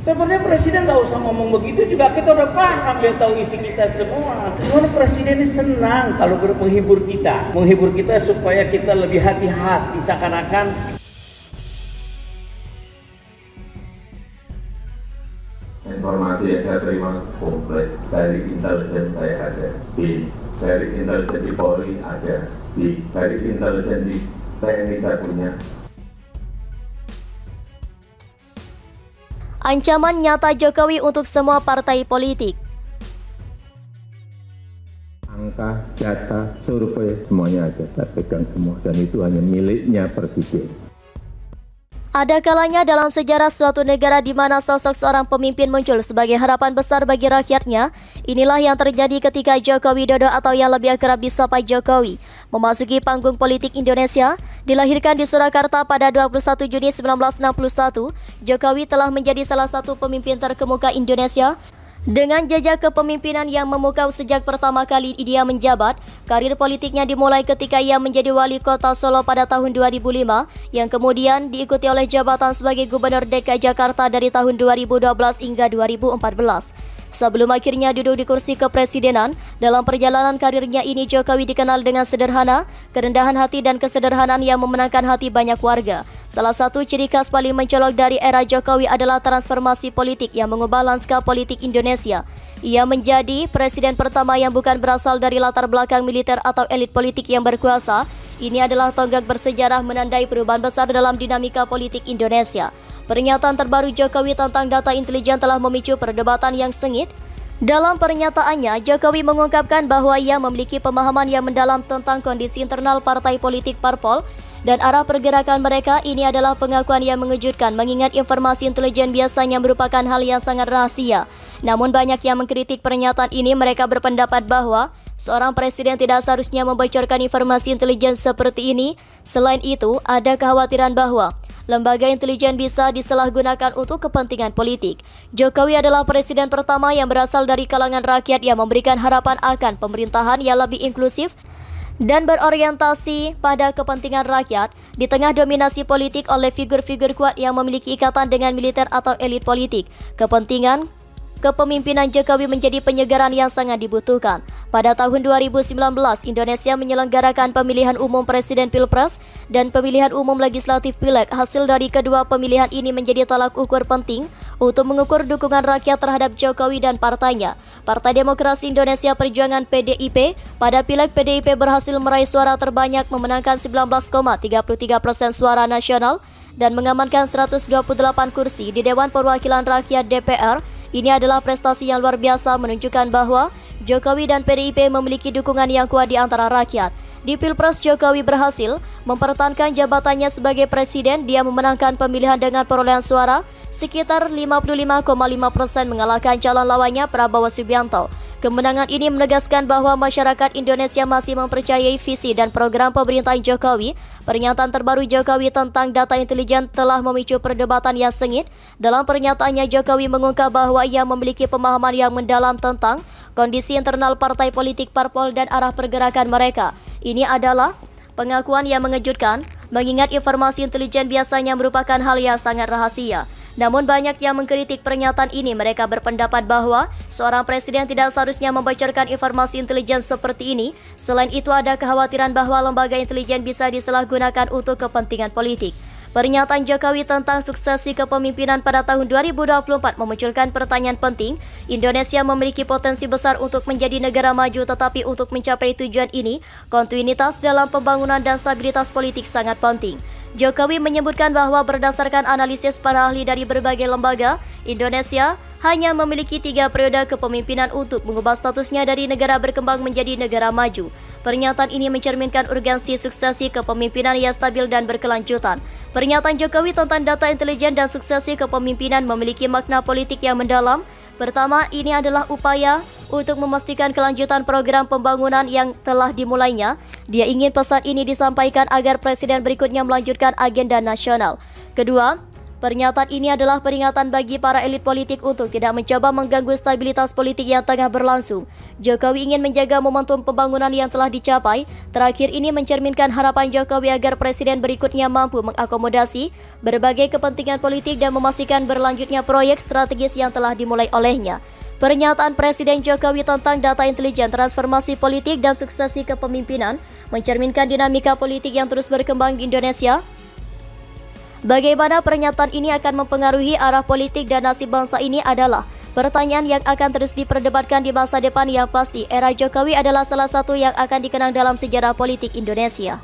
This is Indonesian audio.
Sebenarnya presiden nggak usah ngomong begitu juga, kita udah paham, dia tahu isi kita semua. Cuman presiden ini senang kalau menghibur kita supaya kita lebih hati-hati, seakan-akan informasi yang saya terima komplit dari intelijen saya ada, dari intelijen di Polri ada, dari intelijen di TNI saya punya. Ancaman nyata Jokowi untuk semua partai politik. Angka, data, survei, semuanya ada, saya pegang semua, dan itu hanya miliknya presiden. Ada kalanya dalam sejarah suatu negara di mana sosok seorang pemimpin muncul sebagai harapan besar bagi rakyatnya. Inilah yang terjadi ketika Joko Widodo atau yang lebih akrab disapa Jokowi memasuki panggung politik Indonesia. Dilahirkan di Surakarta pada 21 Juni 1961, Jokowi telah menjadi salah satu pemimpin terkemuka Indonesia. Dengan jejak kepemimpinan yang memukau sejak pertama kali dia menjabat, karir politiknya dimulai ketika ia menjadi wali kota Solo pada tahun 2005, yang kemudian diikuti oleh jabatan sebagai Gubernur DKI Jakarta dari tahun 2012 hingga 2014. Sebelum akhirnya duduk di kursi kepresidenan, dalam perjalanan karirnya ini Jokowi dikenal dengan sederhana, kerendahan hati dan kesederhanaan yang memenangkan hati banyak warga. Salah satu ciri khas paling mencolok dari era Jokowi adalah transformasi politik yang mengubah lanskap politik Indonesia. Ia menjadi presiden pertama yang bukan berasal dari latar belakang militer atau elit politik yang berkuasa. Ini adalah tonggak bersejarah menandai perubahan besar dalam dinamika politik Indonesia. Pernyataan terbaru Jokowi tentang data intelijen telah memicu perdebatan yang sengit. Dalam pernyataannya, Jokowi mengungkapkan bahwa ia memiliki pemahaman yang mendalam tentang kondisi internal partai politik parpol dan arah pergerakan mereka. Ini adalah pengakuan yang mengejutkan mengingat informasi intelijen biasanya merupakan hal yang sangat rahasia. Namun banyak yang mengkritik pernyataan ini. Mereka berpendapat bahwa seorang presiden tidak seharusnya membocorkan informasi intelijen seperti ini. Selain itu, ada kekhawatiran bahwa lembaga intelijen bisa disalahgunakan untuk kepentingan politik. Jokowi adalah presiden pertama yang berasal dari kalangan rakyat yang memberikan harapan akan pemerintahan yang lebih inklusif dan berorientasi pada kepentingan rakyat di tengah dominasi politik oleh figur-figur kuat yang memiliki ikatan dengan militer atau elit politik. Kepemimpinan Jokowi menjadi penyegaran yang sangat dibutuhkan. Pada tahun 2019, Indonesia menyelenggarakan pemilihan umum presiden Pilpres dan pemilihan umum legislatif Pileg. Hasil dari kedua pemilihan ini menjadi tolak ukur penting untuk mengukur dukungan rakyat terhadap Jokowi dan partainya. Partai Demokrasi Indonesia Perjuangan (PDIP) pada Pileg PDIP berhasil meraih suara terbanyak, memenangkan 19,33% suara nasional dan mengamankan 128 kursi di Dewan Perwakilan Rakyat (DPR). Ini adalah prestasi yang luar biasa, menunjukkan bahwa Jokowi dan PDIP memiliki dukungan yang kuat di antara rakyat. Di Pilpres, Jokowi berhasil mempertahankan jabatannya sebagai presiden. Dia memenangkan pemilihan dengan perolehan suara sekitar 55,5%, mengalahkan calon lawannya Prabowo Subianto. Kemenangan ini menegaskan bahwa masyarakat Indonesia masih mempercayai visi dan program pemerintahan Jokowi. Pernyataan terbaru Jokowi tentang data intelijen telah memicu perdebatan yang sengit. Dalam pernyataannya, Jokowi mengungkap bahwa ia memiliki pemahaman yang mendalam tentang kondisi internal partai politik parpol dan arah pergerakan mereka. Ini adalah pengakuan yang mengejutkan, mengingat informasi intelijen biasanya merupakan hal yang sangat rahasia. Namun banyak yang mengkritik pernyataan ini. Mereka berpendapat bahwa seorang presiden tidak seharusnya membocorkan informasi intelijen seperti ini. Selain itu, ada kekhawatiran bahwa lembaga intelijen bisa disalahgunakan untuk kepentingan politik. Pernyataan Jokowi tentang suksesi kepemimpinan pada tahun 2024 memunculkan pertanyaan penting. Indonesia memiliki potensi besar untuk menjadi negara maju, tetapi untuk mencapai tujuan ini, kontinuitas dalam pembangunan dan stabilitas politik sangat penting. Jokowi menyebutkan bahwa berdasarkan analisis para ahli dari berbagai lembaga, Indonesia hanya memiliki 3 periode kepemimpinan untuk mengubah statusnya dari negara berkembang menjadi negara maju. Pernyataan ini mencerminkan urgensi suksesi kepemimpinan yang stabil dan berkelanjutan. Pernyataan Jokowi tentang data intelijen dan suksesi kepemimpinan memiliki makna politik yang mendalam. Pertama, ini adalah upaya untuk memastikan kelanjutan program pembangunan yang telah dimulainya. Dia ingin pesan ini disampaikan agar presiden berikutnya melanjutkan agenda nasional. Kedua, Pernyataan ini adalah peringatan bagi para elit politik untuk tidak mencoba mengganggu stabilitas politik yang tengah berlangsung. Jokowi ingin menjaga momentum pembangunan yang telah dicapai. Terakhir ini mencerminkan harapan Jokowi agar presiden berikutnya mampu mengakomodasi berbagai kepentingan politik dan memastikan berlanjutnya proyek strategis yang telah dimulai olehnya. Pernyataan Presiden Jokowi tentang data intelijen, transformasi politik, dan suksesi kepemimpinan mencerminkan dinamika politik yang terus berkembang di Indonesia. Bagaimana pernyataan ini akan mempengaruhi arah politik dan nasib bangsa ini adalah pertanyaan yang akan terus diperdebatkan di masa depan. Yang pasti, era Jokowi adalah salah satu yang akan dikenang dalam sejarah politik Indonesia.